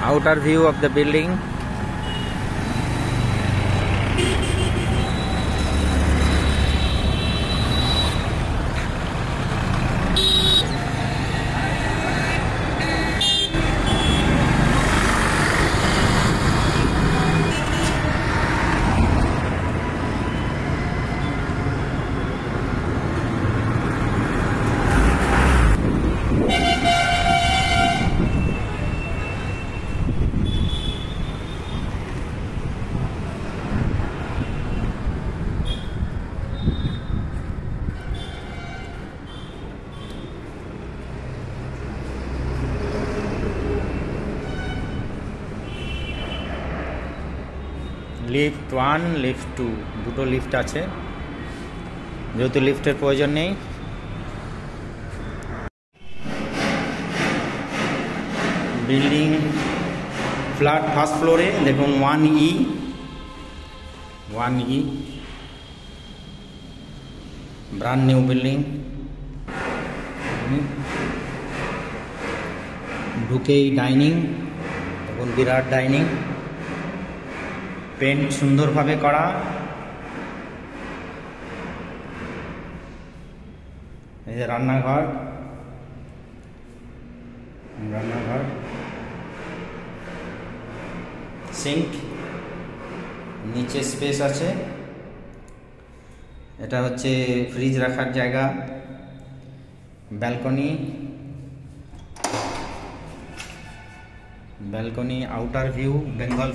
outer view of the building. Lift 1 lift 2 দুটো lift আছে, যেহেতু লিফটের প্রয়োজন নেই। বিল্ডিং ফ্ল্যাট ফার্স্ট ফ্লোরে দেখুন 1E ব্র্যান্ড নিউ বিল্ডিং। ঢুকেই ডাইনিং, দেখুন বিরাট ডাইনিং, পেন্ট সুন্দরভাবে করা। এই যে রান্নাঘর, সিঙ্ক, নিচে স্পেস আছে। এটা হচ্ছে ফ্রিজ রাখার জায়গা। Balcony, outer view Bengal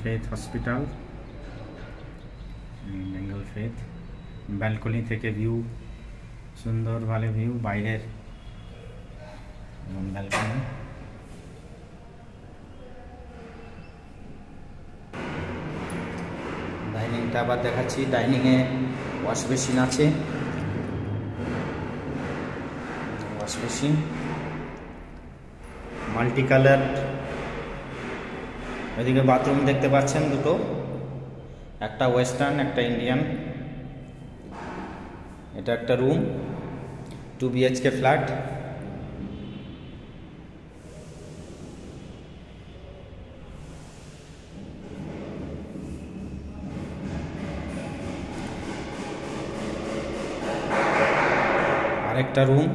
faith hospital, Bengal faith. Balcony থেকে ভিউ, সুন্দর ভালো ভিউ বাইরের ব্যালকনি। ডাইনিংটা আবার দেখাচ্ছি। ডাইনিংয়ে ওয়াশ বেসিন আছে, মাল্টি কালার। এদিকে বাথরুম দেখতে পাচ্ছেন দুটো, একটা ওয়েস্টার্ন একটা ইন্ডিয়ান। এটা একটা রুম, 2 BHK ফ্ল্যাট। আরেকটা রুম,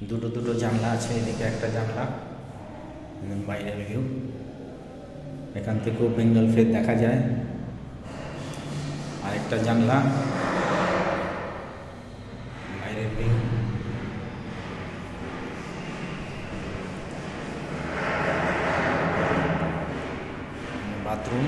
দুটো জানলা আছে। এদিকে একটা জানলা, বাইরের ভিউ। এখান থেকেও বেঙ্গল ফেথ দেখা যায়। আরেকটা জানলা, বাইরের ভিউ। বাথরুম।